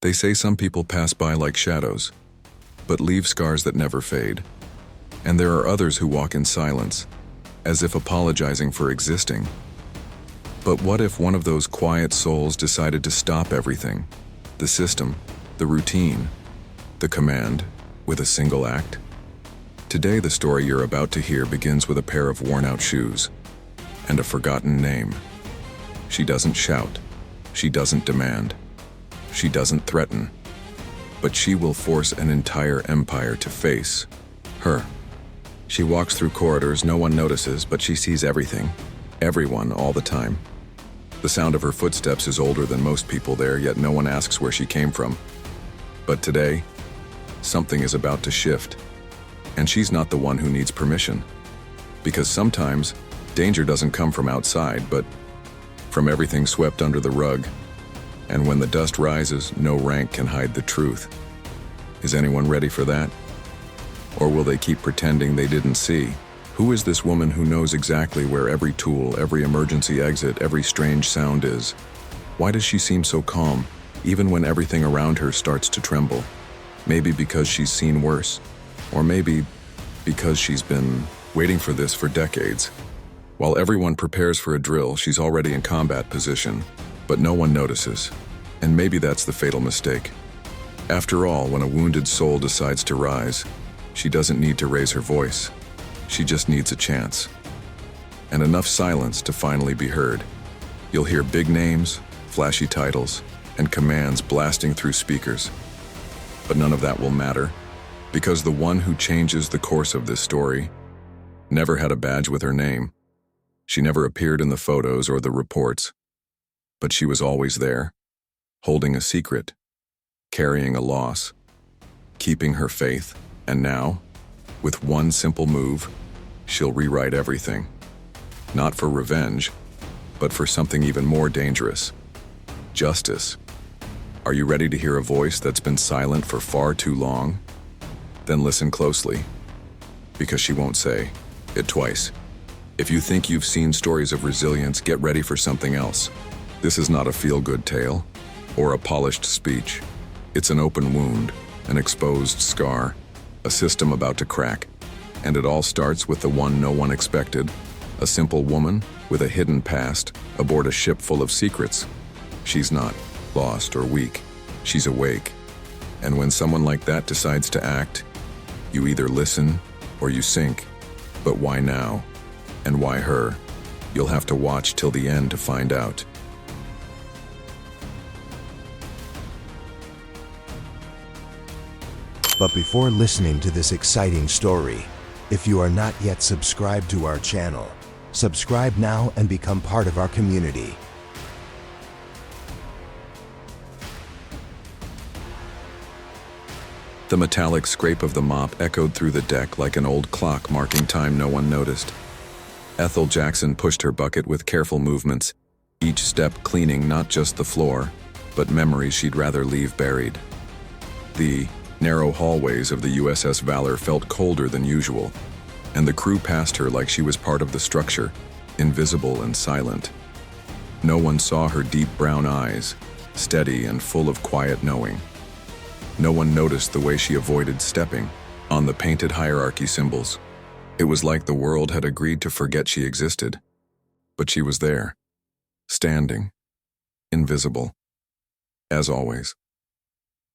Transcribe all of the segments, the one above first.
They say some people pass by like shadows, but leave scars that never fade. And there are others who walk in silence, as if apologizing for existing. But what if one of those quiet souls decided to stop everything? The system, the routine, the command, with a single act? Today, the story you're about to hear begins with a pair of worn-out shoes and a forgotten name. She doesn't shout. She doesn't demand. She doesn't threaten. But she will force an entire empire to face her. She walks through corridors no one notices, but she sees everything, everyone, all the time. The sound of her footsteps is older than most people there, yet no one asks where she came from. But today, something is about to shift. And she's not the one who needs permission. Because sometimes, danger doesn't come from outside, but from everything swept under the rug. And when the dust rises, no rank can hide the truth. Is anyone ready for that? Or will they keep pretending they didn't see? Who is this woman who knows exactly where every tool, every emergency exit, every strange sound is? Why does she seem so calm, even when everything around her starts to tremble? Maybe because she's seen worse. Or maybe because she's been waiting for this for decades. While everyone prepares for a drill, she's already in combat position, but no one notices. And maybe that's the fatal mistake. After all, when a wounded soul decides to rise, she doesn't need to raise her voice. She just needs a chance. And enough silence to finally be heard. You'll hear big names, flashy titles, and commands blasting through speakers. But none of that will matter, because the one who changes the course of this story never had a badge with her name. She never appeared in the photos or the reports, but she was always there, holding a secret, carrying a loss, keeping her faith, and now, with one simple move, she'll rewrite everything. Not for revenge, but for something even more dangerous. Justice. Are you ready to hear a voice that's been silent for far too long? Then listen closely, because she won't say it twice. If you think you've seen stories of resilience, get ready for something else. This is not a feel-good tale or a polished speech. It's an open wound, an exposed scar, a system about to crack. And it all starts with the one no one expected, a simple woman with a hidden past aboard a ship full of secrets. She's not lost or weak. She's awake. And when someone like that decides to act, you either listen or you sink. But why now? And why her? You'll have to watch till the end to find out. But before listening to this exciting story, if you are not yet subscribed to our channel, subscribe now and become part of our community. The metallic scrape of the mop echoed through the deck like an old clock marking time no one noticed. Ethel Jackson pushed her bucket with careful movements, each step cleaning not just the floor, but memories she'd rather leave buried. The narrow hallways of the USS Valor felt colder than usual, and the crew passed her like she was part of the structure, invisible and silent. No one saw her deep brown eyes, steady and full of quiet knowing. No one noticed the way she avoided stepping on the painted hierarchy symbols. It was like the world had agreed to forget she existed. But she was there, standing, invisible, as always.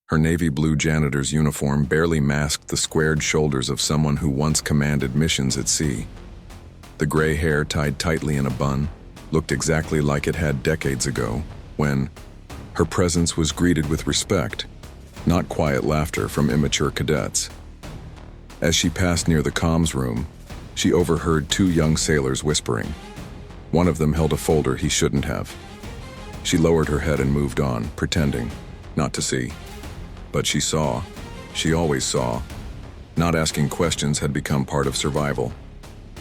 Her navy blue janitor's uniform barely masked the squared shoulders of someone who once commanded missions at sea. The gray hair tied tightly in a bun looked exactly like it had decades ago, when her presence was greeted with respect, not quiet laughter from immature cadets. As she passed near the comms room, she overheard two young sailors whispering. One of them held a folder he shouldn't have. She lowered her head and moved on, pretending not to see. But she saw. She always saw. Not asking questions had become part of survival.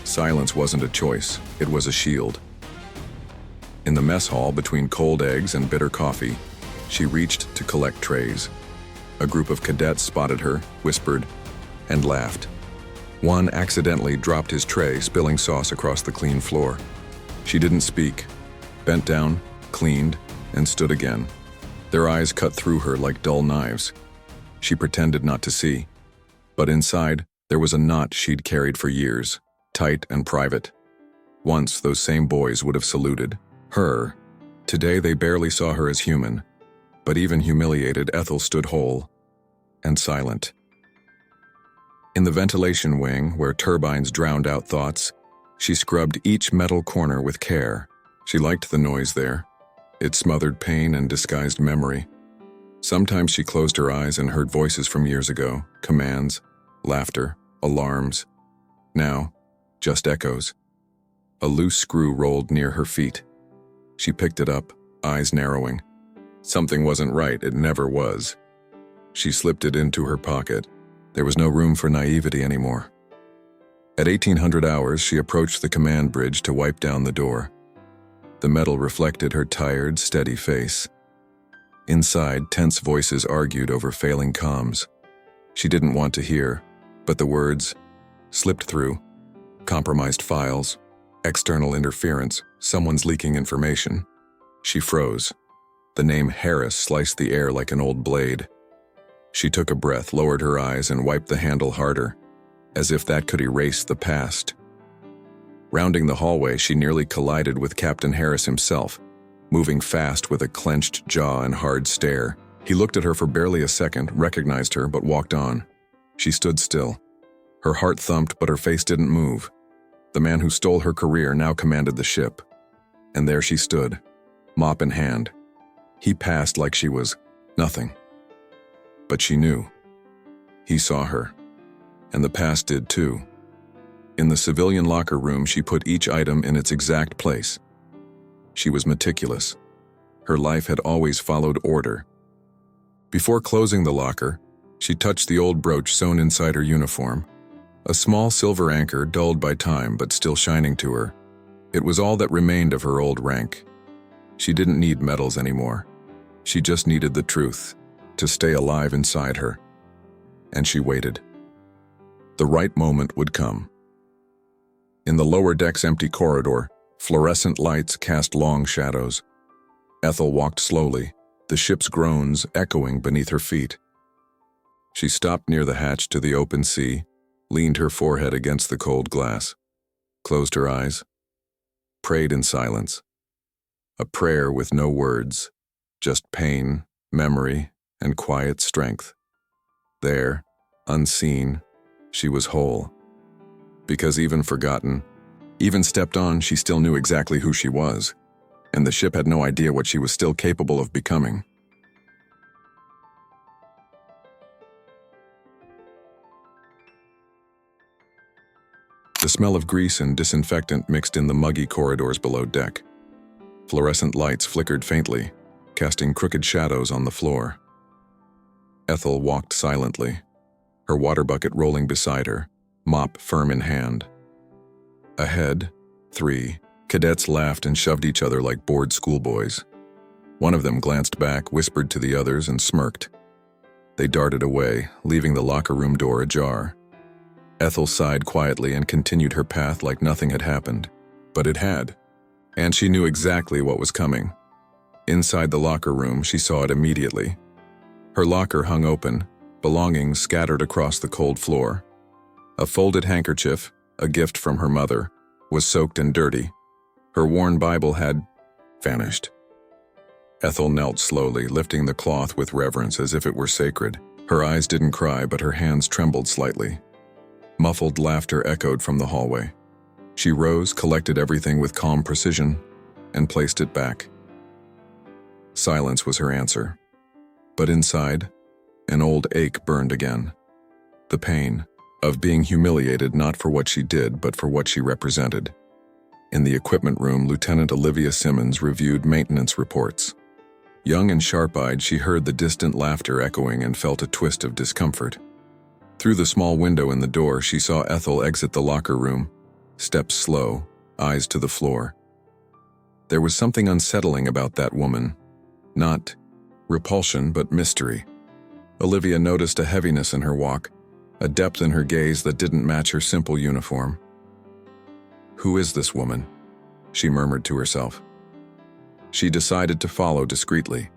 Silence wasn't a choice, it was a shield. In the mess hall, between cold eggs and bitter coffee, she reached to collect trays. A group of cadets spotted her, whispered, and laughed. One accidentally dropped his tray, spilling sauce across the clean floor. She didn't speak, bent down, cleaned, and stood again. Their eyes cut through her like dull knives. She pretended not to see, but inside, there was a knot she'd carried for years, tight and private. Once, those same boys would have saluted her. Today, they barely saw her as human, but even humiliated, Ethel stood whole and silent. In the ventilation wing, where turbines drowned out thoughts, she scrubbed each metal corner with care. She liked the noise there. It smothered pain and disguised memory. Sometimes she closed her eyes and heard voices from years ago, commands, laughter, alarms. Now, just echoes. A loose screw rolled near her feet. She picked it up, eyes narrowing. Something wasn't right, it never was. She slipped it into her pocket. There was no room for naivety anymore. At 1800 hours, she approached the command bridge to wipe down the door. The metal reflected her tired, steady face. Inside, tense voices argued over failing comms. She didn't want to hear, but the words slipped through. Compromised files, external interference, someone's leaking information. She froze. The name Harris sliced the air like an old blade. She took a breath, lowered her eyes, and wiped the handle harder, as if that could erase the past. Rounding the hallway, she nearly collided with Captain Harris himself, moving fast with a clenched jaw and hard stare. He looked at her for barely a second, recognized her, but walked on. She stood still. Her heart thumped, but her face didn't move. The man who stole her career now commanded the ship. And there she stood, mop in hand. He passed like she was nothing. But she knew. He saw her. And the past did too. In the civilian locker room, she put each item in its exact place. She was meticulous. Her life had always followed order. Before closing the locker, she touched the old brooch sewn inside her uniform, a small silver anchor dulled by time but still shining to her. It was all that remained of her old rank. She didn't need medals anymore. She just needed the truth to stay alive inside her. And she waited. The right moment would come. In the lower deck's empty corridor, fluorescent lights cast long shadows. Ethel walked slowly, the ship's groans echoing beneath her feet. She stopped near the hatch to the open sea, leaned her forehead against the cold glass, closed her eyes, prayed in silence. A prayer with no words, just pain, memory, and quiet strength. There, unseen, she was whole. Because even forgotten, even stepped on, she still knew exactly who she was, and the ship had no idea what she was still capable of becoming. The smell of grease and disinfectant mixed in the muggy corridors below deck. Fluorescent lights flickered faintly, casting crooked shadows on the floor. Ethel walked silently, her water bucket rolling beside her, mop firm in hand. Ahead, 3 cadets laughed and shoved each other like bored schoolboys. One of them glanced back, whispered to the others, and smirked. They darted away, leaving the locker room door ajar. Ethel sighed quietly and continued her path like nothing had happened. But it had, and she knew exactly what was coming. Inside the locker room, she saw it immediately. Her locker hung open, belongings scattered across the cold floor. A folded handkerchief, a gift from her mother, was soaked and dirty. Her worn Bible had vanished. Ethel knelt slowly, lifting the cloth with reverence as if it were sacred. Her eyes didn't cry, but her hands trembled slightly. Muffled laughter echoed from the hallway. She rose, collected everything with calm precision, and placed it back. Silence was her answer. But inside, an old ache burned again. The pain of being humiliated not for what she did, but for what she represented. In the equipment room, Lieutenant Olivia Simmons reviewed maintenance reports. Young and sharp-eyed, she heard the distant laughter echoing and felt a twist of discomfort. Through the small window in the door, she saw Ethel exit the locker room, steps slow, eyes to the floor. There was something unsettling about that woman. Not repulsion, but mystery. Olivia noticed a heaviness in her walk, a depth in her gaze that didn't match her simple uniform. "Who is this woman?" she murmured to herself. She decided to follow discreetly.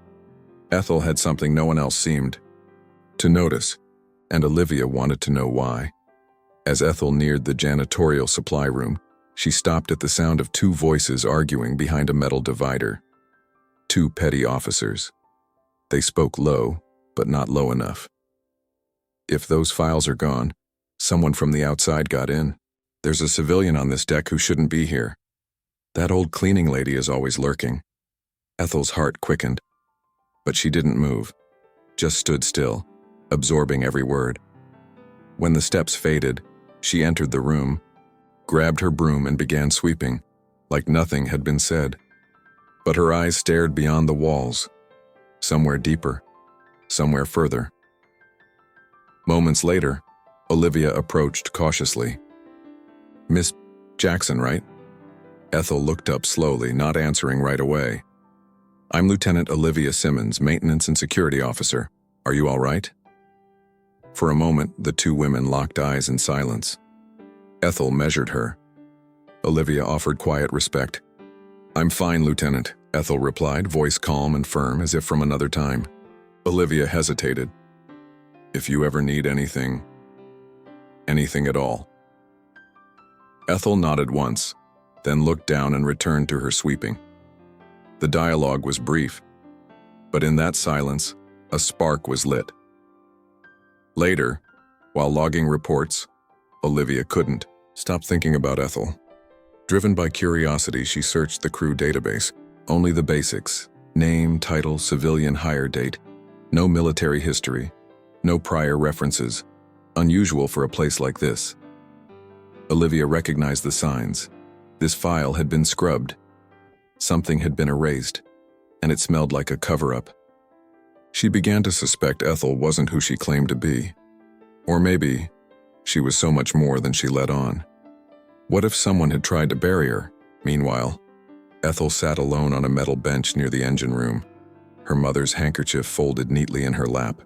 Ethel had something no one else seemed to notice, and Olivia wanted to know why. As Ethel neared the janitorial supply room, she stopped at the sound of two voices arguing behind a metal divider. Two petty officers. They spoke low, but not low enough. If those files are gone, someone from the outside got in. There's a civilian on this deck who shouldn't be here. That old cleaning lady is always lurking. Ethel's heart quickened, but she didn't move, just stood still, absorbing every word. When the steps faded, she entered the room, grabbed her broom and began sweeping, like nothing had been said. But her eyes stared beyond the walls, somewhere deeper, somewhere further. Moments later, Olivia approached cautiously. "Miss Jackson, right?" Ethel looked up slowly, not answering right away. "I'm Lieutenant Olivia Simmons, Maintenance and Security Officer. Are you all right?" For a moment, the two women locked eyes in silence. Ethel measured her. Olivia offered quiet respect. "I'm fine, Lieutenant," Ethel replied, voice calm and firm as if from another time. Olivia hesitated. "If you ever need anything at all." Ethel nodded once, then looked down and returned to her sweeping. The dialogue was brief, but in that silence, a spark was lit. Later, while logging reports, Olivia couldn't stop thinking about Ethel. Driven by curiosity, she searched the crew database. Only the basics: name, title, civilian hire date. No military history, no prior references. Unusual for a place like this. Olivia recognized the signs. This file had been scrubbed. Something had been erased, and it smelled like a cover-up. She began to suspect Ethel wasn't who she claimed to be. Or maybe she was so much more than she let on. What if someone had tried to bury her? Meanwhile, Ethel sat alone on a metal bench near the engine room, her mother's handkerchief folded neatly in her lap.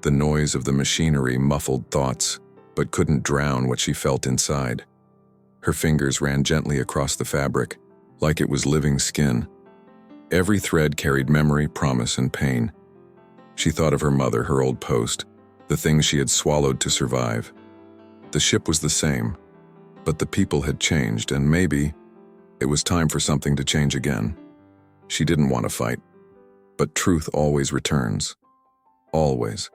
The noise of the machinery muffled thoughts, but couldn't drown what she felt inside. Her fingers ran gently across the fabric, like it was living skin. Every thread carried memory, promise, and pain. She thought of her mother, her old post, the things she had swallowed to survive. The ship was the same, but the people had changed, and maybe it was time for something to change again. She didn't want to fight, but truth always returns. Always.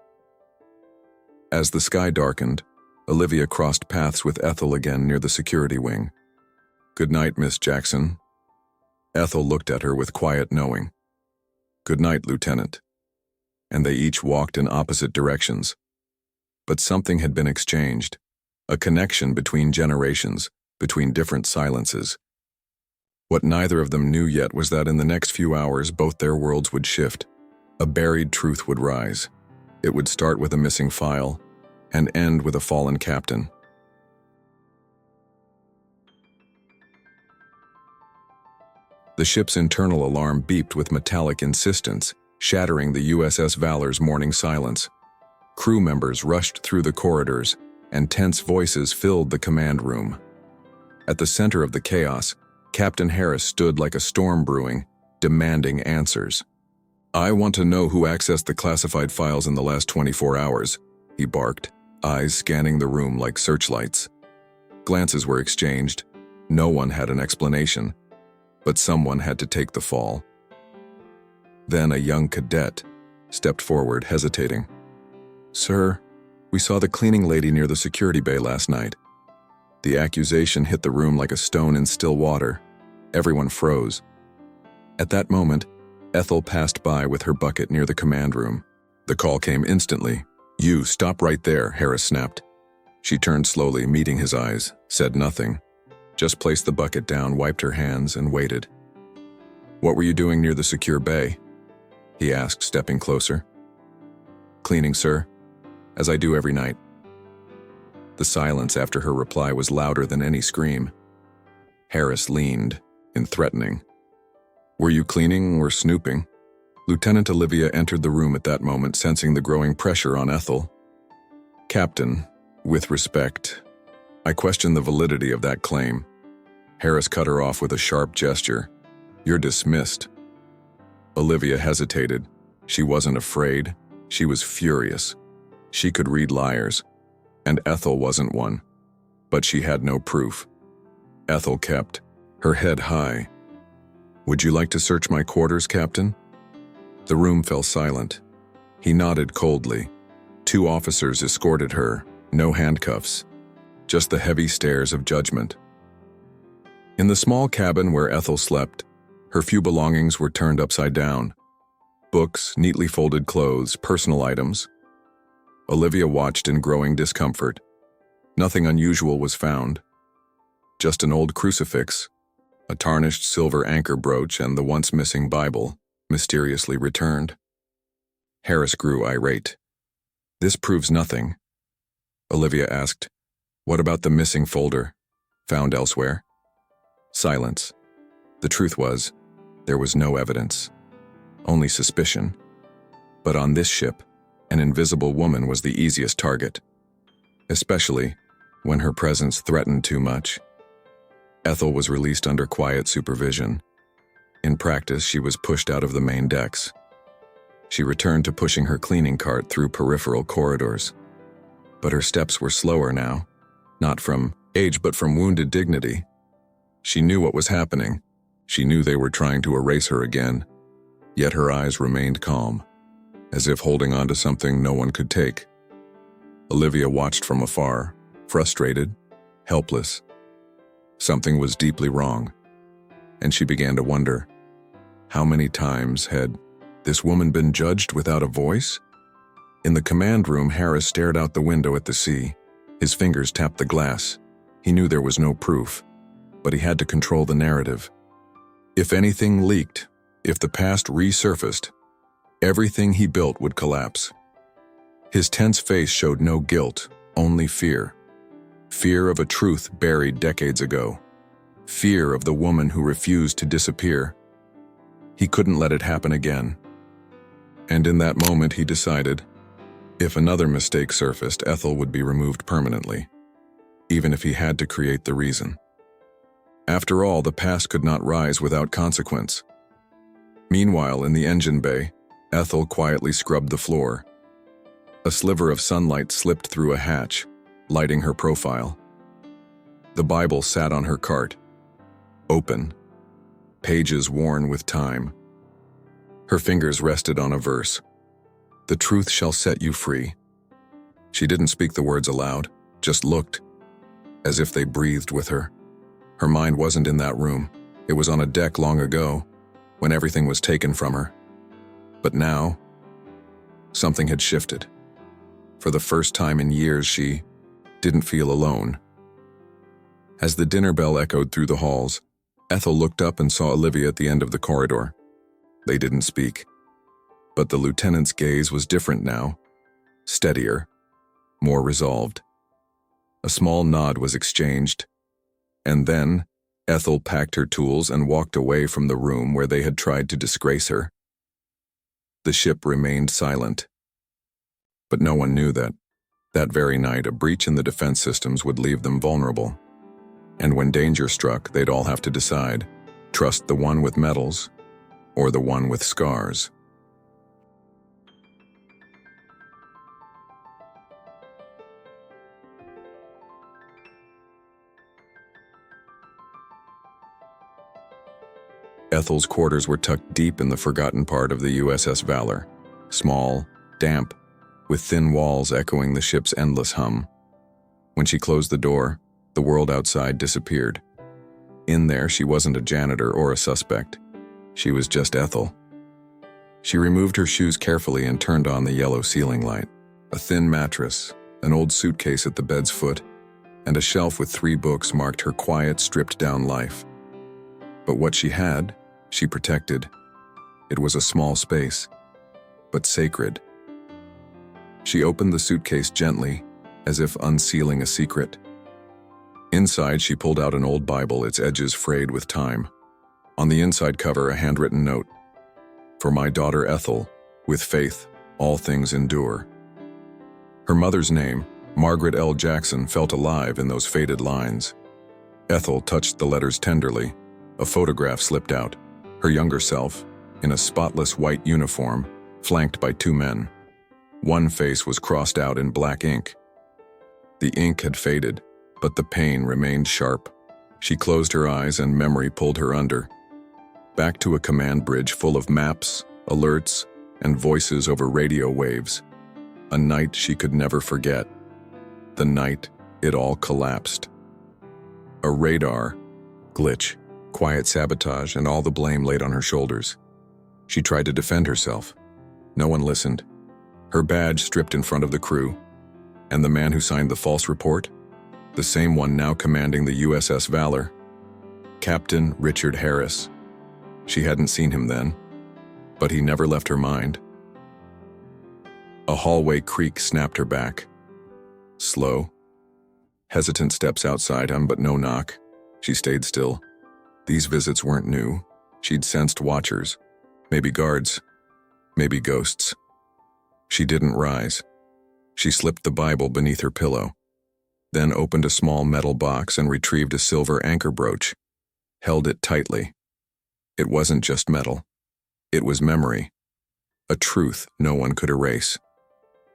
As the sky darkened, Olivia crossed paths with Ethel again near the security wing. "Good night, Miss Jackson." Ethel looked at her with quiet knowing. "Good night, Lieutenant." And they each walked in opposite directions. But something had been exchanged, a connection between generations, between different silences. What neither of them knew yet was that in the next few hours both their worlds would shift. A buried truth would rise. It would start with a missing file, and end with a fallen captain. The ship's internal alarm beeped with metallic insistence, shattering the USS Valor's morning silence. Crew members rushed through the corridors, and tense voices filled the command room. At the center of the chaos, Captain Harris stood like a storm brewing, demanding answers. "I want to know who accessed the classified files in the last 24 hours, he barked, eyes scanning the room like searchlights. Glances were exchanged. No one had an explanation, but someone had to take the fall. Then a young cadet stepped forward, hesitating. "Sir, we saw the cleaning lady near the security bay last night." The accusation hit the room like a stone in still water. Everyone froze. At that moment, Ethel passed by with her bucket near the command room. The call came instantly. "You, stop right there," Harris snapped. She turned slowly, meeting his eyes, said nothing, just placed the bucket down, wiped her hands, and waited. "What were you doing near the secure bay?" he asked, stepping closer. "Cleaning, sir, as I do every night." The silence after her reply was louder than any scream. Harris leaned, in threatening. "Were you cleaning or snooping?" Lieutenant Olivia entered the room at that moment, sensing the growing pressure on Ethel. "Captain, with respect, I question the validity of that claim." Harris cut her off with a sharp gesture. "You're dismissed." Olivia hesitated, She wasn't afraid, she was furious. She could read liars, and Ethel wasn't one. But she had no proof. Ethel kept her head high. "Would you like to search my quarters, Captain?" The room fell silent. He nodded coldly. 2 officers escorted her, no handcuffs, just the heavy stares of judgment. In the small cabin where Ethel slept, her few belongings were turned upside down. Books, neatly folded clothes, personal items. Olivia watched in growing discomfort. Nothing unusual was found. Just an old crucifix, a tarnished silver anchor brooch, and the once missing Bible, mysteriously returned. Harris grew irate. "This proves nothing." Olivia asked, "What about the missing folder? Found elsewhere?" Silence. The truth was, there was no evidence. Only suspicion. But on this ship, an invisible woman was the easiest target. Especially when her presence threatened too much. Ethel was released under quiet supervision. In practice, she was pushed out of the main decks. She returned to pushing her cleaning cart through peripheral corridors. But her steps were slower now, not from age but from wounded dignity. She knew what was happening. She knew they were trying to erase her again. Yet her eyes remained calm, as if holding on to something no one could take. Olivia watched from afar, frustrated, helpless. Something was deeply wrong, and she began to wonder, how many times had this woman been judged without a voice? In the command room, Harris stared out the window at the sea. His fingers tapped the glass. He knew there was no proof, but he had to control the narrative. If anything leaked, if the past resurfaced, everything he built would collapse. His tense face showed no guilt, only fear. Fear of a truth buried decades ago. Fear of the woman who refused to disappear. He couldn't let it happen again. And in that moment he decided, if another mistake surfaced, Ethel would be removed permanently, even if he had to create the reason. After all, the past could not rise without consequence. Meanwhile, in the engine bay, Ethel quietly scrubbed the floor. A sliver of sunlight slipped through a hatch, lighting her profile. The Bible sat on her cart, open, pages worn with time. Her fingers rested on a verse. "The truth shall set you free." She didn't speak the words aloud, just looked, as if they breathed with her. Her mind wasn't in that room. It was on a deck long ago, when everything was taken from her. But now, something had shifted. For the first time in years, she didn't feel alone. As the dinner bell echoed through the halls, Ethel looked up and saw Olivia at the end of the corridor. They didn't speak. But the lieutenant's gaze was different now, steadier, more resolved. A small nod was exchanged, and then Ethel packed her tools and walked away from the room where they had tried to disgrace her. The ship remained silent. But no one knew that very night, a breach in the defense systems would leave them vulnerable. And when danger struck, they'd all have to decide, trust the one with medals or the one with scars. Ethel's quarters were tucked deep in the forgotten part of the USS Valor, small, damp, with thin walls echoing the ship's endless hum. When she closed the door, the world outside disappeared. In there, she wasn't a janitor or a suspect. She was just Ethel. She removed her shoes carefully and turned on the yellow ceiling light. A thin mattress, an old suitcase at the bed's foot, and a shelf with 3 books marked her quiet, stripped-down life. But what she had, she protected. It was a small space, but sacred. She opened the suitcase gently, as if unsealing a secret. Inside, she pulled out an old Bible, its edges frayed with time. On the inside cover, a handwritten note. "For my daughter Ethel, with faith, all things endure." Her mother's name, Margaret L. Jackson, felt alive in those faded lines. Ethel touched the letters tenderly. A photograph slipped out. Her younger self, in a spotless white uniform, flanked by two men. One face was crossed out in black ink. The ink had faded, but the pain remained sharp. She closed her eyes and memory pulled her under. Back to a command bridge full of maps, alerts, and voices over radio waves. A night she could never forget. The night it all collapsed. A radar glitch, quiet sabotage, and all the blame laid on her shoulders. She tried to defend herself. No one listened. Her badge stripped in front of the crew. And the man who signed the false report? The same one now commanding the USS Valor. Captain Richard Harris. She hadn't seen him then, but he never left her mind. A hallway creak snapped her back. Slow, hesitant steps outside him, but no knock. She stayed still. These visits weren't new. She'd sensed watchers, maybe guards, maybe ghosts. She didn't rise. She slipped the Bible beneath her pillow, then opened a small metal box and retrieved a silver anchor brooch, held it tightly. It wasn't just metal. It was memory, a truth no one could erase.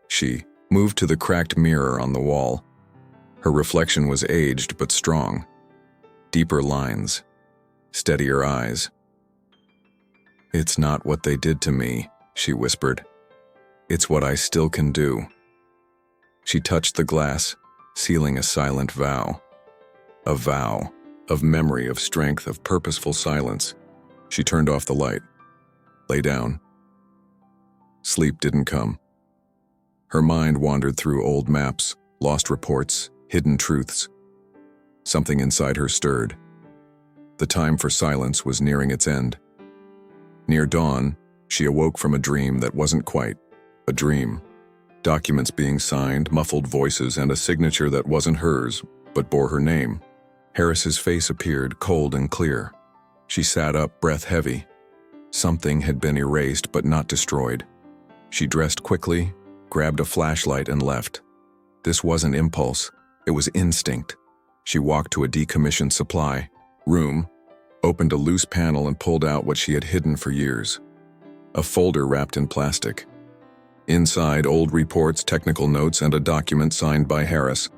She moved to the cracked mirror on the wall. Her reflection was aged but strong. Deeper lines, steadier eyes. "It's not what they did to me," she whispered. "It's what I still can do." She touched the glass, sealing a silent vow. A vow of memory, of strength, of purposeful silence. She turned off the light, lay down. Sleep didn't come. Her mind wandered through old maps, lost reports, hidden truths. Something inside her stirred. The time for silence was nearing its end. Near dawn, she awoke from a dream that wasn't quite a dream. Documents being signed, muffled voices, and a signature that wasn't hers, but bore her name. Harris's face appeared, cold and clear. She sat up, breath heavy. Something had been erased but not destroyed. She dressed quickly, grabbed a flashlight, and left. This wasn't impulse, it was instinct. She walked to a decommissioned supply room, opened a loose panel, and pulled out what she had hidden for years. A folder wrapped in plastic. Inside, old reports, technical notes, and a document signed by Harris.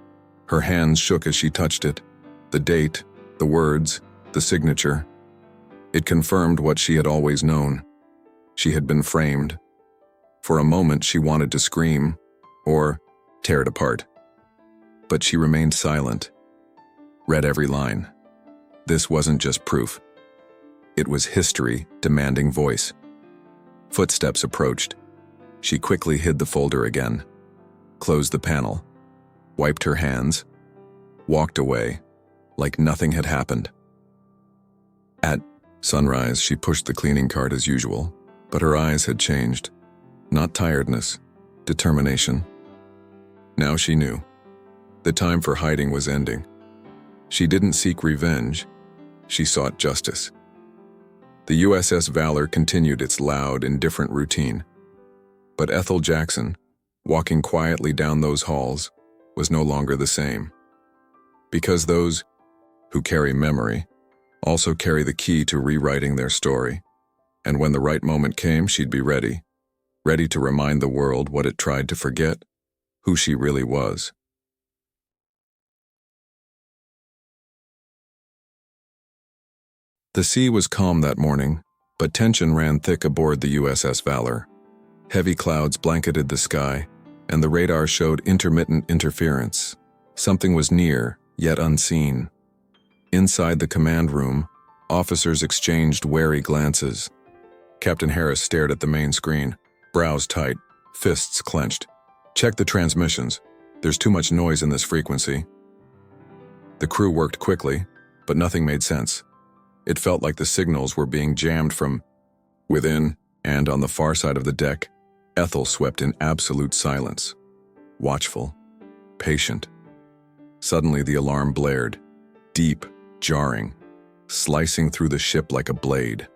Her hands shook as she touched it. The date, the words, the signature. It confirmed what she had always known. She had been framed. For a moment, she wanted to scream or tear it apart. But she remained silent, read every line. This wasn't just proof. It was history demanding voice. Footsteps approached. She quickly hid the folder again, closed the panel, wiped her hands, walked away, like nothing had happened. At sunrise, she pushed the cleaning cart as usual, but her eyes had changed. Not tiredness, determination. Now she knew. The time for hiding was ending. She didn't seek revenge. She sought justice. The USS Valor continued its loud, indifferent routine. But Ethel Jackson, walking quietly down those halls, was no longer the same. Because those who carry memory also carry the key to rewriting their story. And when the right moment came, she'd be ready to remind the world what it tried to forget, who she really was. The sea was calm that morning, but tension ran thick aboard the USS Valor. Heavy clouds blanketed the sky, and the radar showed intermittent interference. Something was near, yet unseen. Inside the command room, officers exchanged wary glances. Captain Harris stared at the main screen, brows tight, fists clenched. "Check the transmissions. There's too much noise in this frequency." The crew worked quickly, but nothing made sense. It felt like the signals were being jammed from within, and on the far side of the deck, Ethel swept in absolute silence. Watchful, patient. Suddenly the alarm blared, deep, jarring, slicing through the ship like a blade.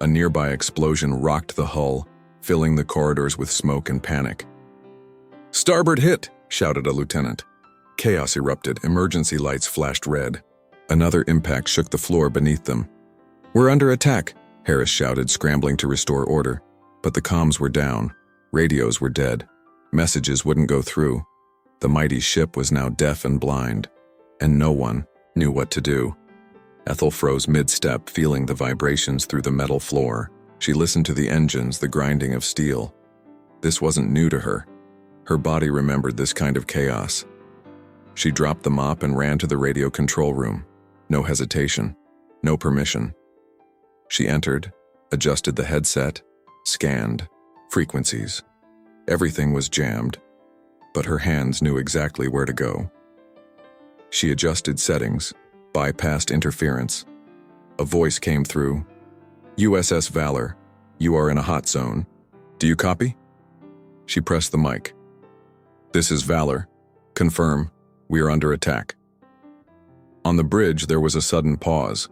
A nearby explosion rocked the hull, filling the corridors with smoke and panic. "Starboard hit!" shouted a lieutenant. Chaos erupted, emergency lights flashed red. Another impact shook the floor beneath them. "We're under attack," Harris shouted, scrambling to restore order. But the comms were down, radios were dead, messages wouldn't go through. The mighty ship was now deaf and blind, and no one knew what to do. Ethel froze mid-step, feeling the vibrations through the metal floor. She listened to the engines, the grinding of steel. This wasn't new to her. Her body remembered this kind of chaos. She dropped the mop and ran to the radio control room. No hesitation, no permission. She entered, adjusted the headset, scanned, frequencies. Everything was jammed, but her hands knew exactly where to go. She adjusted settings, bypassed interference. A voice came through. USS Valor, you are in a hot zone. Do you copy? She pressed the mic. This is Valor. Confirm, we are under attack. On the bridge, there was a sudden pause.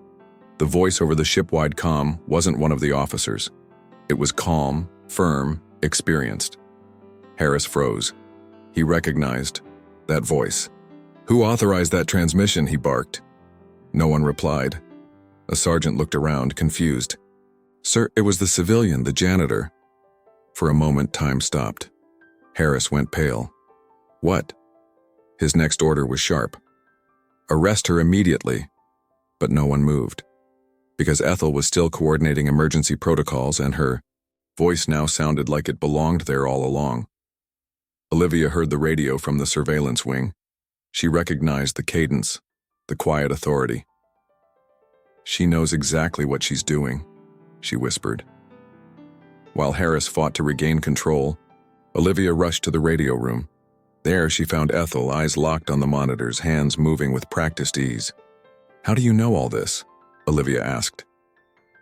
The voice over the ship-wide comm wasn't one of the officers. It was calm, firm, experienced. Harris froze. He recognized that voice. Who authorized that transmission? He barked. No one replied. A sergeant looked around, confused. Sir, it was the civilian, the janitor. For a moment, time stopped. Harris went pale. What? His next order was sharp. Arrest her immediately. But no one moved. Because Ethel was still coordinating emergency protocols, and her voice now sounded like it belonged there all along. Olivia heard the radio from the surveillance wing. She recognized the cadence, the quiet authority. She knows exactly what she's doing, she whispered. While Harris fought to regain control, Olivia rushed to the radio room. There she found Ethel, eyes locked on the monitors, hands moving with practiced ease. How do you know all this? Olivia asked.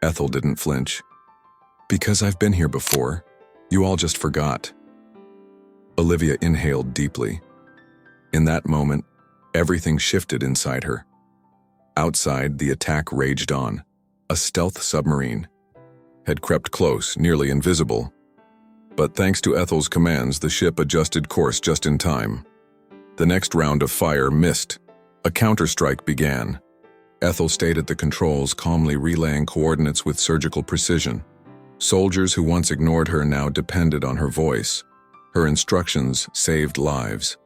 Ethel didn't flinch. Because I've been here before. You all just forgot. Olivia inhaled deeply. In that moment, everything shifted inside her. Outside, the attack raged on. A stealth submarine had crept close, nearly invisible. But thanks to Ethel's commands, the ship adjusted course just in time. The next round of fire missed. A counterstrike began. Ethel stayed at the controls, calmly relaying coordinates with surgical precision. Soldiers who once ignored her now depended on her voice. Her instructions saved lives.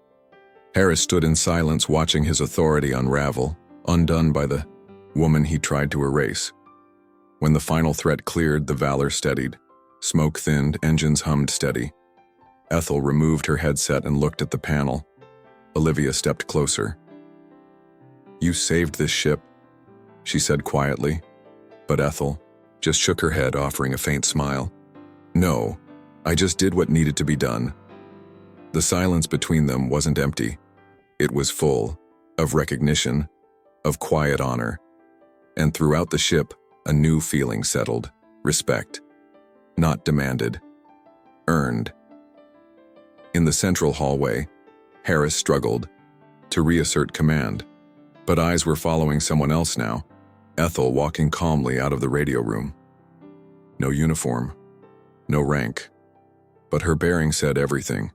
Harris stood in silence, watching his authority unravel, undone by the woman he tried to erase. When the final threat cleared, the Valor steadied. Smoke thinned, engines hummed steady. Ethel removed her headset and looked at the panel. Olivia stepped closer. You saved this ship, she said quietly. But Ethel just shook her head, offering a faint smile. No, I just did what needed to be done. The silence between them wasn't empty. It was full of recognition, of quiet honor. And throughout the ship, a new feeling settled. Respect. Not demanded. Earned. In the central hallway, Harris struggled to reassert command. But eyes were following someone else now. Ethel walking calmly out of the radio room. No uniform. No rank. But her bearing said everything.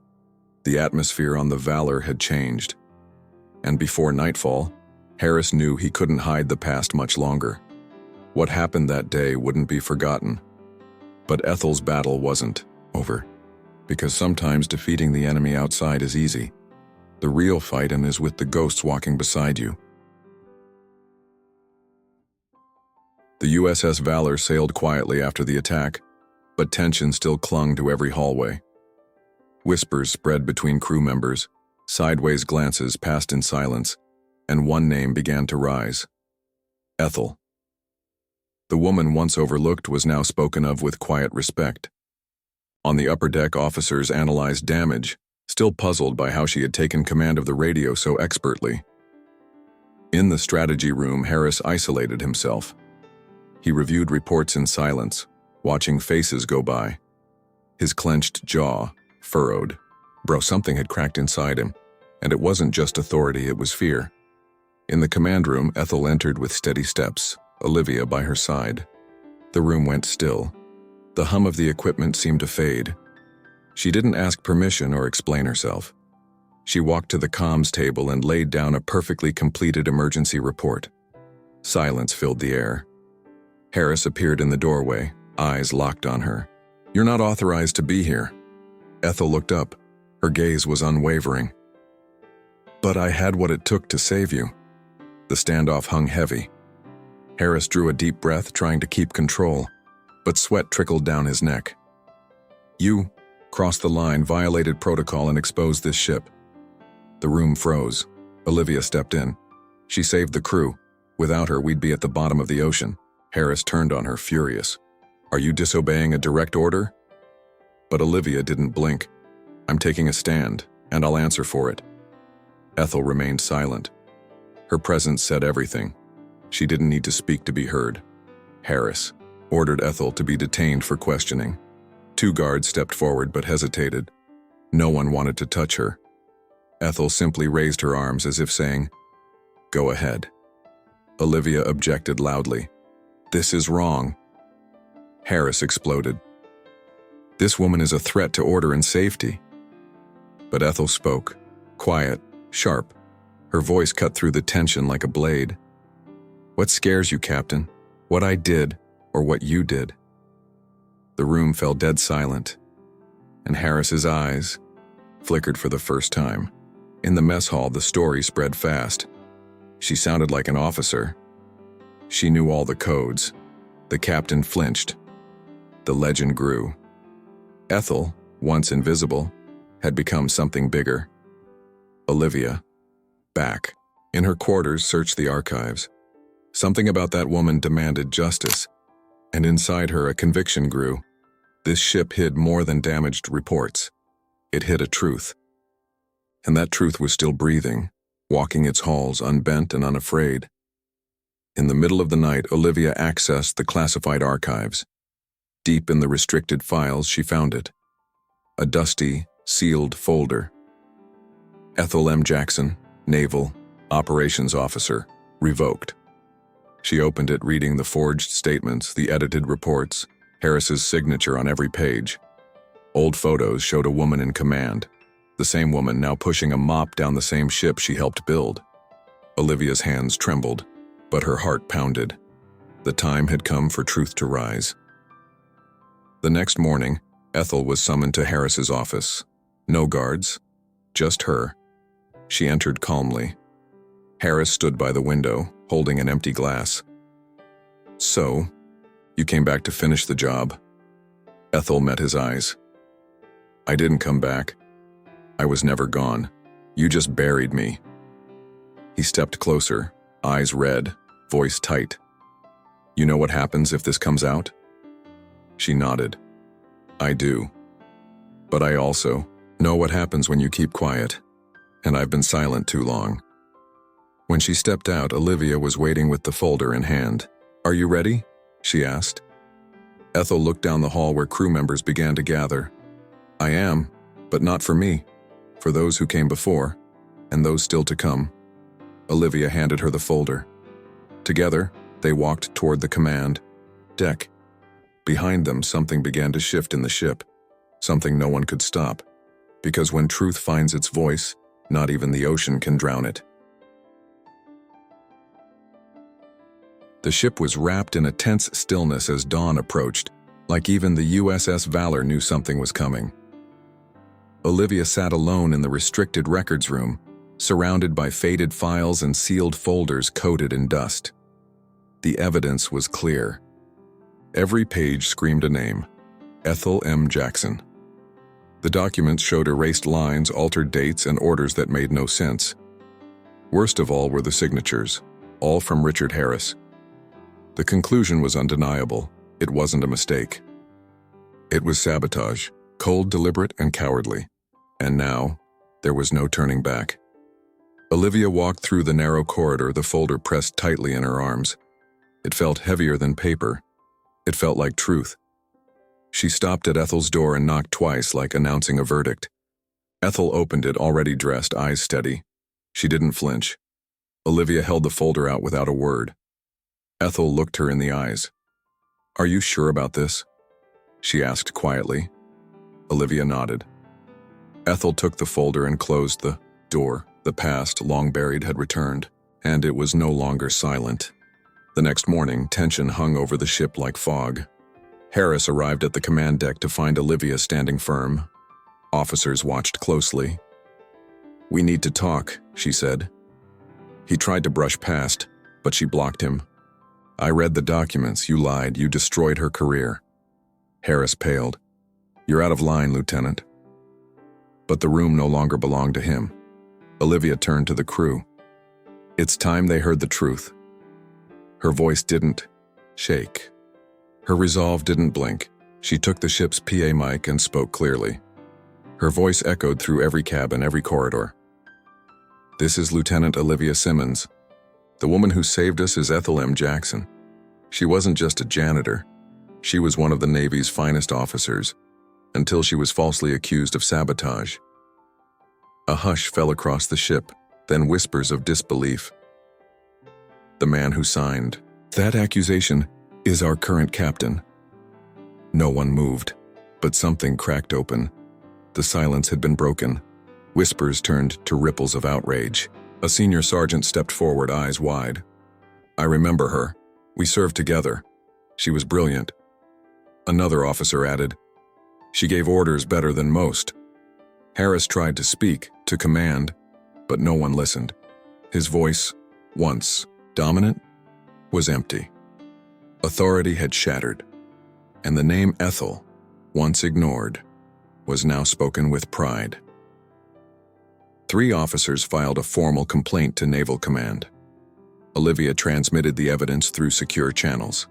The atmosphere on the Valor had changed. And before nightfall, Harris knew he couldn't hide the past much longer. What happened that day wouldn't be forgotten. But Ethel's battle wasn't over. Because sometimes defeating the enemy outside is easy. The real fight is with the ghosts walking beside you. The USS Valor sailed quietly after the attack, but tension still clung to every hallway. Whispers spread between crew members, sideways glances passed in silence, and one name began to rise. Ethel. The woman once overlooked was now spoken of with quiet respect. On the upper deck, officers analyzed damage, still puzzled by how she had taken command of the radio so expertly. In the strategy room, Harris isolated himself. He reviewed reports in silence, watching faces go by. His clenched jaw furrowed. Bro, something had cracked inside him, and it wasn't just authority, it was fear. In the command room, Ethel entered with steady steps, Olivia by her side. The room went still. The hum of the equipment seemed to fade. She didn't ask permission or explain herself. She walked to the comms table and laid down a perfectly completed emergency report. Silence filled the air. Harris appeared in the doorway, eyes locked on her. "You're not authorized to be here." Ethel looked up. Her gaze was unwavering. "But I had what it took to save you." The standoff hung heavy. Harris drew a deep breath, trying to keep control, but sweat trickled down his neck. "You crossed the line, violated protocol, and exposed this ship." The room froze. Olivia stepped in. "She saved the crew. Without her, we'd be at the bottom of the ocean." Harris turned on her, furious. "Are you disobeying a direct order?" But Olivia didn't blink. "I'm taking a stand, and I'll answer for it." Ethel remained silent. Her presence said everything. She didn't need to speak to be heard. Harris ordered Ethel to be detained for questioning. 2 guards stepped forward but hesitated. No one wanted to touch her. Ethel simply raised her arms as if saying, "Go ahead." Olivia objected loudly. "This is wrong." Harris exploded. "This woman is a threat to order and safety." But Ethel spoke, quiet, sharp. Her voice cut through the tension like a blade. "What scares you, Captain? What I did, or what you did?" The room fell dead silent, and Harris's eyes flickered for the first time. In the mess hall, the story spread fast. She sounded like an officer. She knew all the codes. The captain flinched. The legend grew. Ethel, once invisible, had become something bigger. Olivia, back, in her quarters, searched the archives. Something about that woman demanded justice, and inside her a conviction grew. This ship hid more than damaged reports. It hid a truth. And that truth was still breathing, walking its halls unbent and unafraid. In the middle of the night, Olivia accessed the classified archives. Deep in the restricted files, she found it. A dusty, sealed folder. Ethel M. Jackson, Naval, Operations Officer, revoked. She opened it, reading the forged statements, the edited reports, Harris's signature on every page. Old photos showed a woman in command, the same woman now pushing a mop down the same ship she helped build. Olivia's hands trembled, but her heart pounded. The time had come for truth to rise. The next morning, Ethel was summoned to Harris's office. No guards, just her. She entered calmly. Harris stood by the window, holding an empty glass. "So, you came back to finish the job?" Ethel met his eyes. "I didn't come back. I was never gone. You just buried me." He stepped closer, eyes red, voice tight. "You know what happens if this comes out?" She nodded. "I do. But I also know what happens when you keep quiet, and I've been silent too long." When she stepped out, Olivia was waiting with the folder in hand. "Are you ready?" she asked. Ethel looked down the hall where crew members began to gather. "I am, but not for me. For those who came before, and those still to come." Olivia handed her the folder. Together, they walked toward the command deck. Behind them, something began to shift in the ship, something no one could stop, because when truth finds its voice, not even the ocean can drown it. The ship was wrapped in a tense stillness as dawn approached, like even the USS Valor knew something was coming. Olivia sat alone in the restricted records room, surrounded by faded files and sealed folders coated in dust. The evidence was clear. Every page screamed a name: Ethel M. Jackson. The documents showed erased lines, altered dates, and orders that made no sense. Worst of all were the signatures, all from Richard Harris. The conclusion was undeniable. It wasn't a mistake. It was sabotage, cold, deliberate, and cowardly. And now, there was no turning back. Olivia walked through the narrow corridor, the folder pressed tightly in her arms. It felt heavier than paper. It felt like truth. She stopped at Ethel's door and knocked twice, like announcing a verdict. Ethel opened it, already dressed, eyes steady. She didn't flinch. Olivia held the folder out without a word. Ethel looked her in the eyes. "Are you sure about this?" she asked quietly. Olivia nodded. Ethel took the folder and closed the door. The past, long buried, had returned, and it was no longer silent. The next morning, tension hung over the ship like fog. Harris arrived at the command deck to find Olivia standing firm. Officers watched closely. "We need to talk," she said. He tried to brush past, but she blocked him. "I read the documents. You lied. You destroyed her career." Harris paled. "You're out of line, Lieutenant." But the room no longer belonged to him. Olivia turned to the crew. It's time they heard the truth. Her voice didn't shake. Her resolve didn't blink. She took the ship's PA mic and spoke clearly. Her voice echoed through every cabin, every corridor. "This is Lieutenant Olivia Simmons. The woman who saved us is Ethel M. Jackson. She wasn't just a janitor. She was one of the Navy's finest officers, until she was falsely accused of sabotage." A hush fell across the ship, then whispers of disbelief. "The man who signed that accusation is our current captain." No one moved, but something cracked open. The silence had been broken. Whispers turned to ripples of outrage. A senior sergeant stepped forward, eyes wide. "I remember her. We served together. She was brilliant." Another officer added, "She gave orders better than most." Harris tried to speak, to command, but no one listened. His voice, once dominant, was empty. Authority had shattered, and the name Ethel, once ignored, was now spoken with pride. 3 officers filed a formal complaint to Naval Command. Olivia transmitted the evidence through secure channels.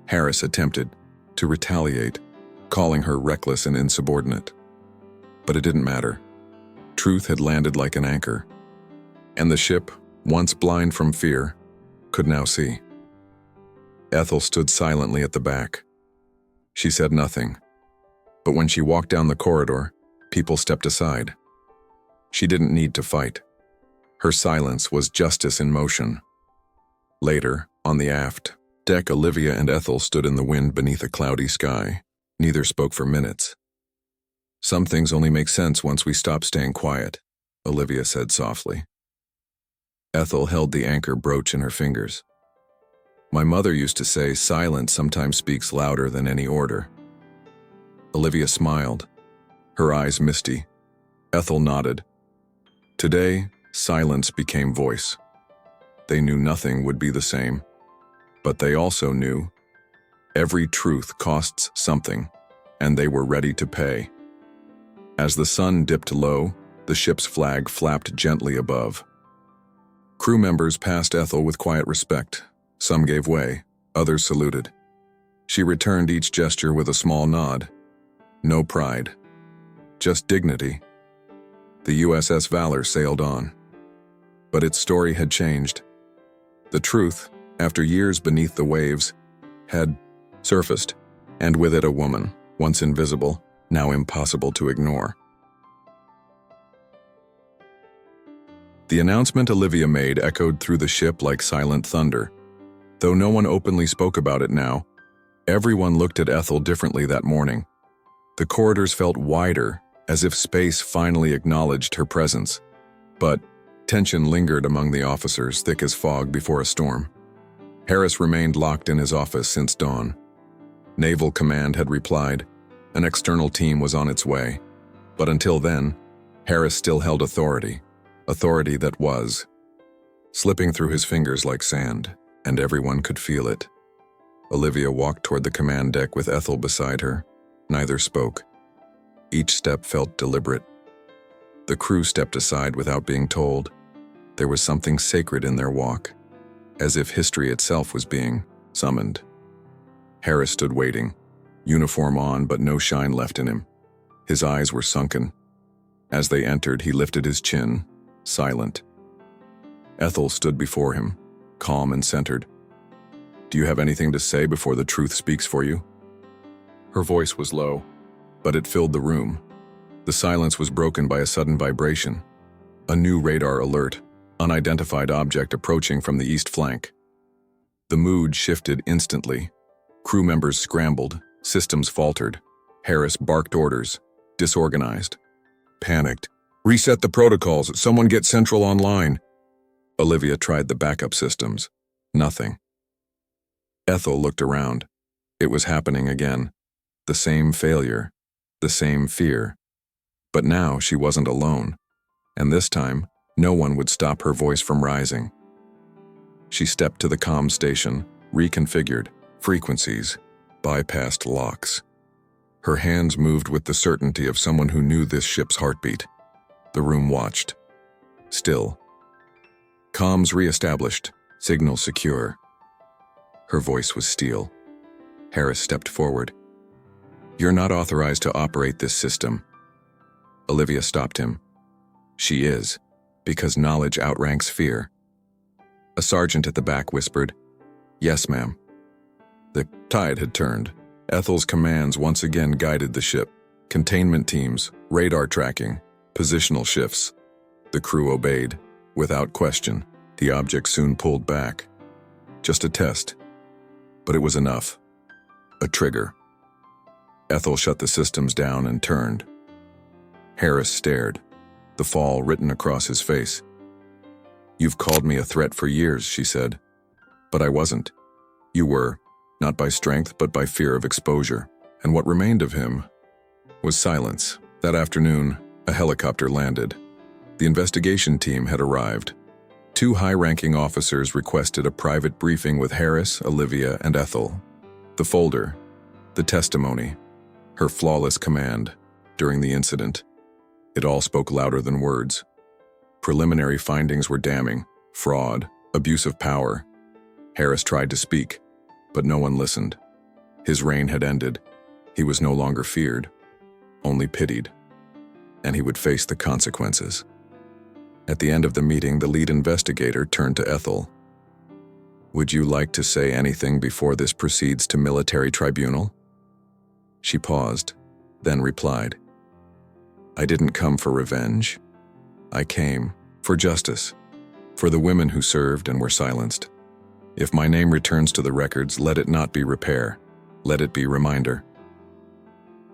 Harris attempted to retaliate, calling her reckless and insubordinate. But it didn't matter. Truth had landed like an anchor, and the ship, once blind from fear, could now see. Ethel stood silently at the back. She said nothing, but when she walked down the corridor, people stepped aside. She didn't need to fight. Her silence was justice in motion. Later, on the aft deck, Olivia and Ethel stood in the wind beneath a cloudy sky. Neither spoke for minutes. "Some things only make sense once we stop staying quiet," Olivia said softly. Ethel held the anchor brooch in her fingers. "My mother used to say silence sometimes speaks louder than any order." Olivia smiled, her eyes misty. Ethel nodded. Today, silence became voice. They knew nothing would be the same, but they also knew every truth costs something, and they were ready to pay. As the sun dipped low, the ship's flag flapped gently above. Crew members passed Ethel with quiet respect. Some gave way, others saluted. She returned each gesture with a small nod. No pride, just dignity. The USS Valor sailed on. But its story had changed. The truth, after years beneath the waves, had surfaced, and with it a woman, once invisible, now impossible to ignore. The announcement Olivia made echoed through the ship like silent thunder. Though no one openly spoke about it now, everyone looked at Ethel differently that morning. The corridors felt wider, as if space finally acknowledged her presence. But tension lingered among the officers, thick as fog before a storm. Harris remained locked in his office since dawn. Naval Command had replied. An external team was on its way. But until then, Harris still held authority that was slipping through his fingers like sand, and everyone could feel it. Olivia walked toward the command deck with Ethel beside her. Neither spoke. Each step felt deliberate. The crew stepped aside without being told. There was something sacred in their walk, as if history itself was being summoned. Harris stood waiting, uniform on but no shine left in him. His eyes were sunken. As they entered, he lifted his chin, silent. Ethel stood before him, calm and centered. "Do you have anything to say before the truth speaks for you?" Her voice was low, but it filled the room. The silence was broken by a sudden vibration. A new radar alert, unidentified object approaching from the east flank. The mood shifted instantly. Crew members scrambled, systems faltered. Harris barked orders, disorganized. Panicked. "Reset the protocols, someone get Central online." Olivia tried the backup systems. Nothing. Ethel looked around. It was happening again. The same failure, the same fear. But now she wasn't alone, and this time, no one would stop her voice from rising. She stepped to the comm station, reconfigured frequencies, bypassed locks. Her hands moved with the certainty of someone who knew this ship's heartbeat. The room watched. Still. Comms re-established, signal secure. Her voice was steel. Harris stepped forward. "You're not authorized to operate this system." Olivia stopped him. "She is, because knowledge outranks fear." A sergeant at the back whispered, "Yes, ma'am." The tide had turned. Ethel's commands once again guided the ship. Containment teams, radar tracking, positional shifts. The crew obeyed. Without question, the object soon pulled back. Just a test. But it was enough. A trigger. Ethel shut the systems down and turned. Harris stared, the fall written across his face. "You've called me a threat for years," she said. "But I wasn't. You were, not by strength but by fear of exposure." And what remained of him was silence. That afternoon, a helicopter landed. The investigation team had arrived. 2 high-ranking officers requested a private briefing with Harris, Olivia, and Ethel. The folder, the testimony, her flawless command during the incident. It all spoke louder than words. Preliminary findings were damning: fraud, abuse of power. Harris tried to speak, but no one listened. His reign had ended. He was no longer feared, only pitied. And he would face the consequences. At the end of the meeting, the lead investigator turned to Ethel. "Would you like to say anything before this proceeds to military tribunal?" She paused, then replied, "I didn't come for revenge. I came for justice, for the women who served and were silenced. If my name returns to the records, let it not be repair, let it be reminder."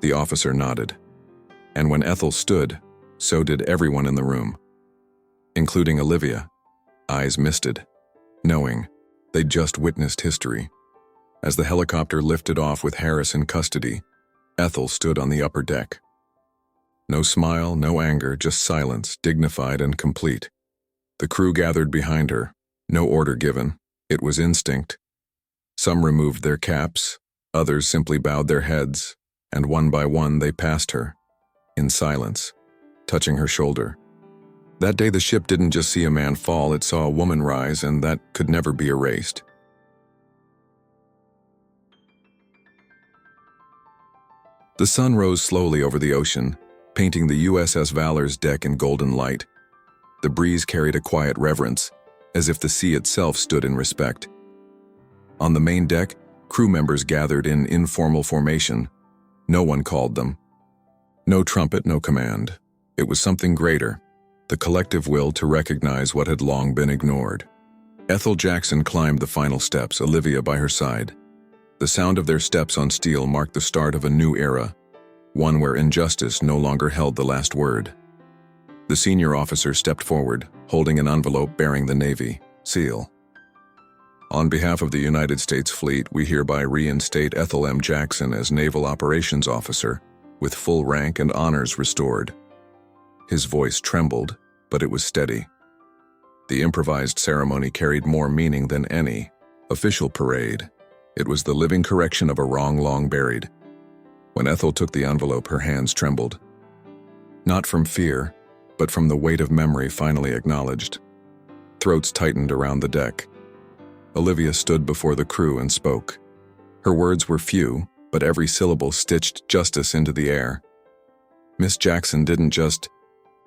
The officer nodded, and when Ethel stood, so did everyone in the room, including Olivia, eyes misted, knowing they'd just witnessed history. As the helicopter lifted off with Harris in custody, Ethel stood on the upper deck. No smile, no anger, just silence, dignified and complete. The crew gathered behind her, no order given. It was instinct. Some removed their caps, others simply bowed their heads, and one by one they passed her, in silence, touching her shoulder. That day the ship didn't just see a man fall, it saw a woman rise, and that could never be erased. The sun rose slowly over the ocean, painting the USS Valor's deck in golden light. The breeze carried a quiet reverence, as if the sea itself stood in respect. On the main deck, crew members gathered in informal formation. No one called them. No trumpet, no command. It was something greater, the collective will to recognize what had long been ignored. Ethel Jackson climbed the final steps, Olivia by her side. The sound of their steps on steel marked the start of a new era, one where injustice no longer held the last word. The senior officer stepped forward, holding an envelope bearing the Navy seal. "On behalf of the United States Fleet, we hereby reinstate Ethel M. Jackson as Naval Operations Officer, with full rank and honors restored." His voice trembled, but it was steady. The improvised ceremony carried more meaning than any official parade. It was the living correction of a wrong long buried. When Ethel took the envelope, her hands trembled. Not from fear, but from the weight of memory finally acknowledged. Throats tightened around the deck. Olivia stood before the crew and spoke. Her words were few, but every syllable stitched justice into the air. Miss Jackson didn't just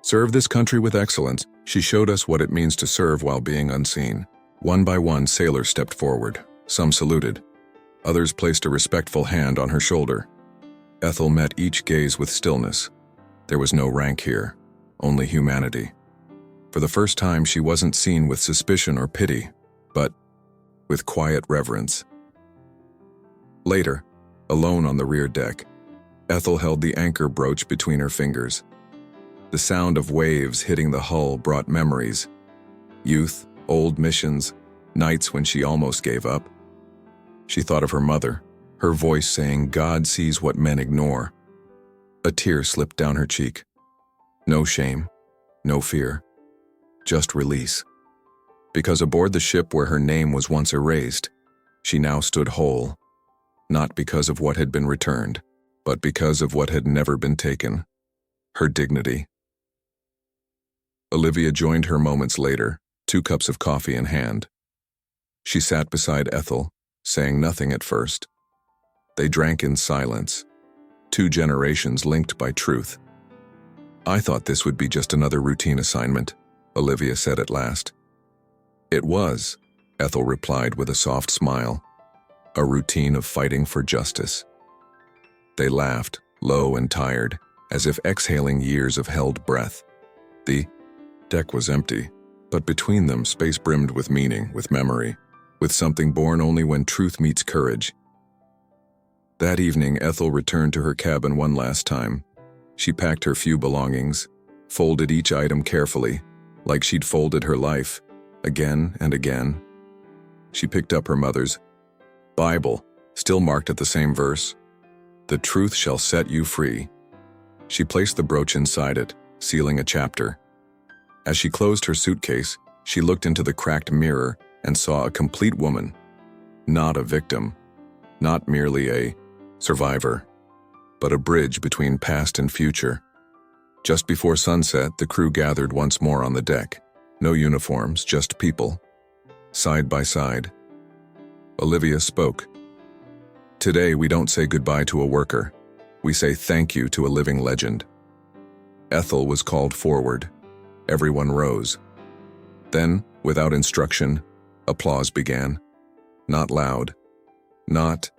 serve this country with excellence, she showed us what it means to serve while being unseen. One by one, sailors stepped forward. Some saluted. Others placed a respectful hand on her shoulder. Ethel met each gaze with stillness. There was no rank here, only humanity. For the first time, she wasn't seen with suspicion or pity, but with quiet reverence. Later, alone on the rear deck, Ethel held the anchor brooch between her fingers. The sound of waves hitting the hull brought memories. Youth, old missions, nights when she almost gave up. She thought of her mother, her voice saying, "God sees what men ignore." A tear slipped down her cheek. No shame, no fear, just release. Because aboard the ship where her name was once erased, she now stood whole, not because of what had been returned, but because of what had never been taken, her dignity. Olivia joined her moments later, 2 cups of coffee in hand. She sat beside Ethel, saying nothing at first. They drank in silence, 2 generations linked by truth. "I thought this would be just another routine assignment," Olivia said at last. "It was," Ethel replied with a soft smile. "A routine of fighting for justice." They laughed, low and tired, as if exhaling years of held breath. The deck was empty, but between them space brimmed with meaning, with memory, with something born only when truth meets courage. That evening, Ethel returned to her cabin one last time. She packed her few belongings, folded each item carefully, like she'd folded her life, again and again. She picked up her mother's Bible, still marked at the same verse, "The truth shall set you free." She placed the brooch inside it, sealing a chapter. As she closed her suitcase, she looked into the cracked mirror and saw a complete woman, not a victim, not merely a survivor, but a bridge between past and future. Just before sunset, the crew gathered once more on the deck. No uniforms, just people, side by side. Olivia spoke. "Today we don't say goodbye to a worker. We say thank you to a living legend." Ethel was called forward. Everyone rose. Then, without instruction, applause began. Not loud, not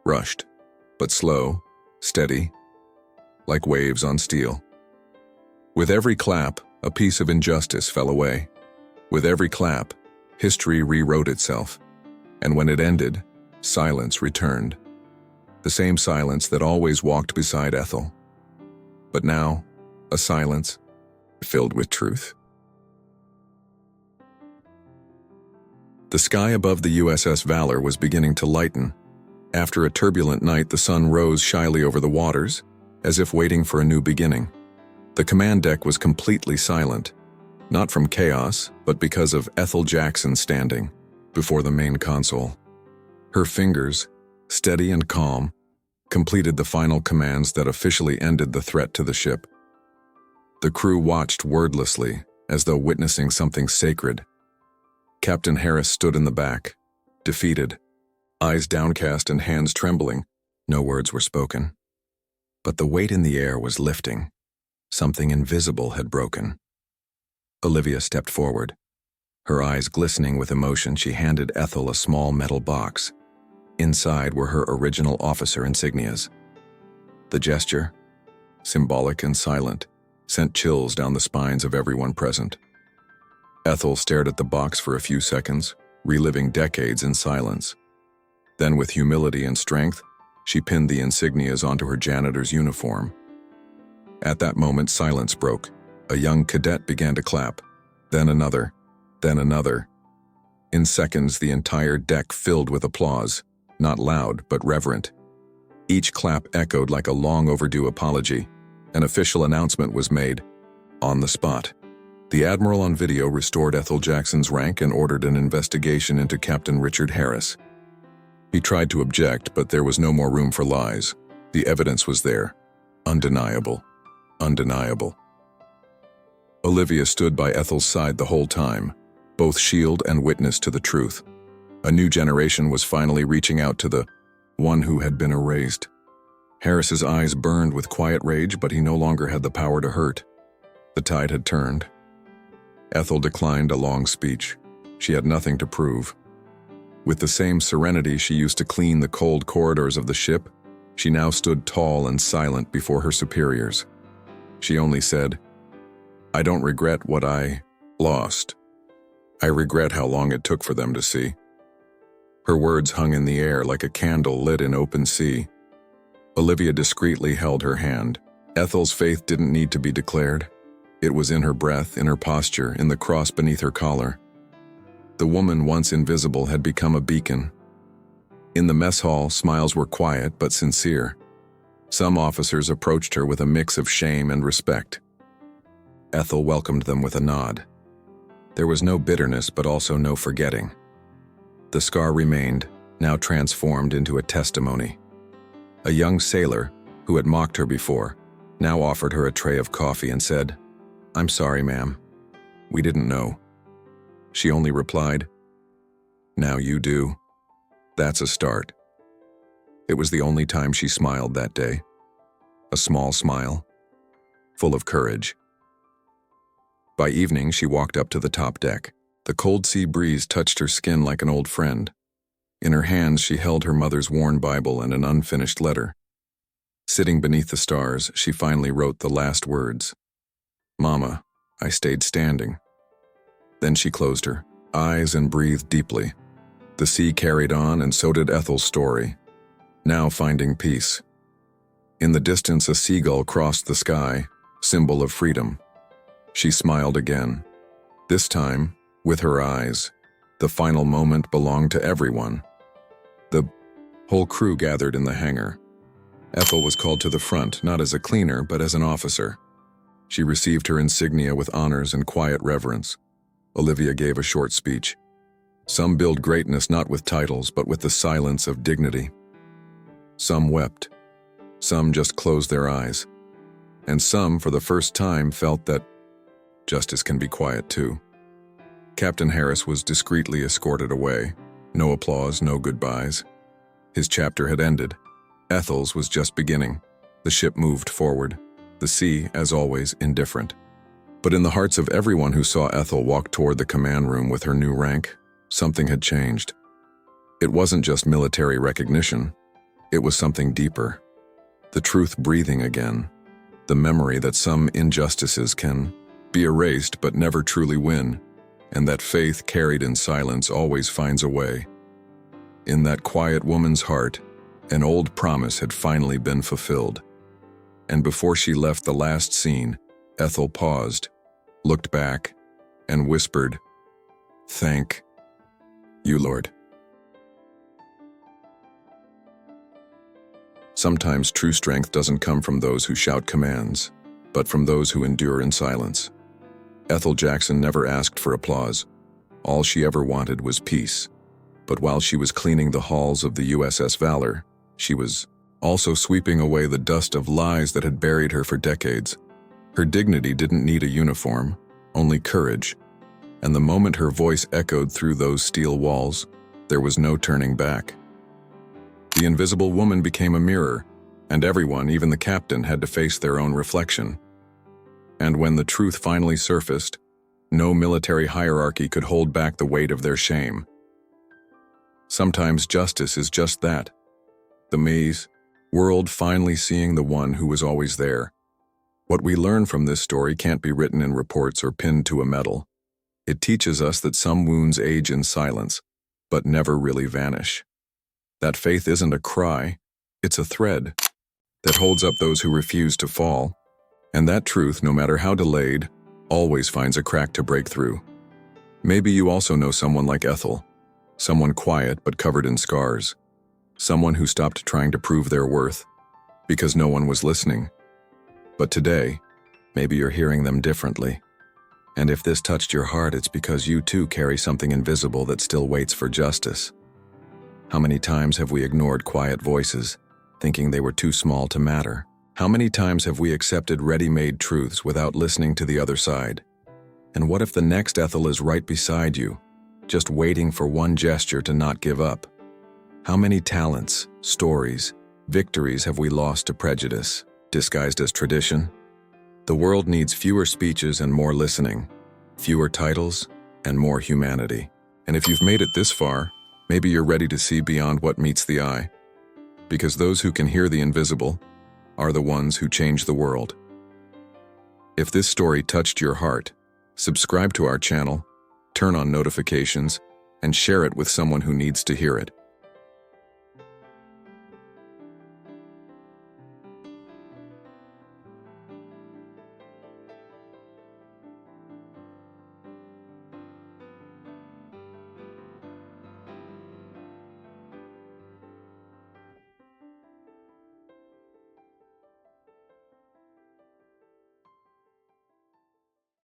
rushed, but slow, steady, like waves on steel. With every clap, a piece of injustice fell away. With every clap, history rewrote itself. And when it ended, silence returned. The same silence that always walked beside Ethel. But now, a silence filled with truth. The sky above the USS Valor was beginning to lighten. After a turbulent night, the sun rose shyly over the waters, as if waiting for a new beginning. The command deck was completely silent, not from chaos, but because of Ethel Jackson standing before the main console. Her fingers, steady and calm, completed the final commands that officially ended the threat to the ship. The crew watched wordlessly, as though witnessing something sacred. Captain Harris stood in the back, defeated, eyes downcast and hands trembling. No words were spoken. But the weight in the air was lifting. Something invisible had broken. Olivia stepped forward. Her eyes glistening with emotion, she handed Ethel a small metal box. Inside were her original officer insignias. The gesture, symbolic and silent, sent chills down the spines of everyone present. Ethel stared at the box for a few seconds, reliving decades in silence. Then, with humility and strength, she pinned the insignias onto her janitor's uniform. At that moment, silence broke. A young cadet began to clap, then another, then another. In seconds, the entire deck filled with applause, not loud but reverent. Each clap echoed like a long overdue apology. An official announcement was made, on the spot. The admiral on video restored Ethel Jackson's rank and ordered an investigation into Captain Richard Harris. He tried to object, but there was no more room for lies. The evidence was there. Undeniable. Undeniable. Olivia stood by Ethel's side the whole time, both shield and witness to the truth. A new generation was finally reaching out to the one who had been erased. Harris's eyes burned with quiet rage, but he no longer had the power to hurt. The tide had turned. Ethel declined a long speech. She had nothing to prove. With the same serenity she used to clean the cold corridors of the ship, she now stood tall and silent before her superiors. She only said, "I don't regret what I lost. I regret how long it took for them to see." Her words hung in the air like a candle lit in open sea. Olivia discreetly held her hand. Ethel's faith didn't need to be declared. It was in her breath, in her posture, in the cross beneath her collar. The woman once invisible had become a beacon. In the mess hall, smiles were quiet but sincere. Some officers approached her with a mix of shame and respect. Ethel welcomed them with a nod. There was no bitterness, but also no forgetting. The scar remained, now transformed into a testimony. A young sailor, who had mocked her before, now offered her a tray of coffee and said, "I'm sorry, ma'am. We didn't know." She only replied, "Now you do." That's a start. It was the only time she smiled that day. A small smile, full of courage. By evening, she walked up to the top deck. The cold sea breeze touched her skin like an old friend. In her hands, she held her mother's worn Bible and an unfinished letter. Sitting beneath the stars, she finally wrote the last words. "Mama, I stayed standing." Then she closed her eyes and breathed deeply. The sea carried on, and so did Ethel's story, now finding peace. In the distance, a seagull crossed the sky, symbol of freedom. She smiled again. This time, with her eyes. The final moment belonged to everyone. The whole crew gathered in the hangar. Ethel was called to the front, not as a cleaner, but as an officer. She received her insignia with honors and quiet reverence. Olivia gave a short speech. Some build greatness not with titles, but with the silence of dignity. Some wept. Some just closed their eyes. And some, for the first time, felt that justice can be quiet too. Captain Harris was discreetly escorted away. No applause, no goodbyes. His chapter had ended. Ethel's was just beginning. The ship moved forward. The sea, as always, indifferent. But in the hearts of everyone who saw Ethel walk toward the command room with her new rank, something had changed. It wasn't just military recognition. It was something deeper. The truth breathing again. The memory that some injustices can be erased but never truly win, and that faith carried in silence always finds a way. In that quiet woman's heart, an old promise had finally been fulfilled. And before she left the last scene, Ethel paused, looked back, and whispered, "Thank you, Lord." Sometimes true strength doesn't come from those who shout commands, but from those who endure in silence. Ethel Jackson never asked for applause. All she ever wanted was peace. But while she was cleaning the halls of the USS Valor, she was also sweeping away the dust of lies that had buried her for decades. Her dignity didn't need a uniform, only courage. And the moment her voice echoed through those steel walls, there was no turning back. The invisible woman became a mirror, and everyone, even the captain, had to face their own reflection. And when the truth finally surfaced, no military hierarchy could hold back the weight of their shame. Sometimes justice is just that. The maze world finally seeing the one who was always there. What we learn from this story can't be written in reports or pinned to a medal. It teaches us that some wounds age in silence, but never really vanish. That faith isn't a cry, it's a thread that holds up those who refuse to fall. And that truth, no matter how delayed, always finds a crack to break through. Maybe you also know someone like Ethel, someone quiet but covered in scars, someone who stopped trying to prove their worth because no one was listening. But today, maybe you're hearing them differently. And if this touched your heart, it's because you too carry something invisible that still waits for justice. How many times have we ignored quiet voices, thinking they were too small to matter? How many times have we accepted ready-made truths without listening to the other side? And what if the next Ethel is right beside you, just waiting for one gesture to not give up? How many talents, stories, victories have we lost to prejudice, disguised as tradition? The world needs fewer speeches and more listening, fewer titles and more humanity. And if you've made it this far, maybe you're ready to see beyond what meets the eye. Because those who can hear the invisible are the ones who change the world. If this story touched your heart, subscribe to our channel, turn on notifications, and share it with someone who needs to hear it.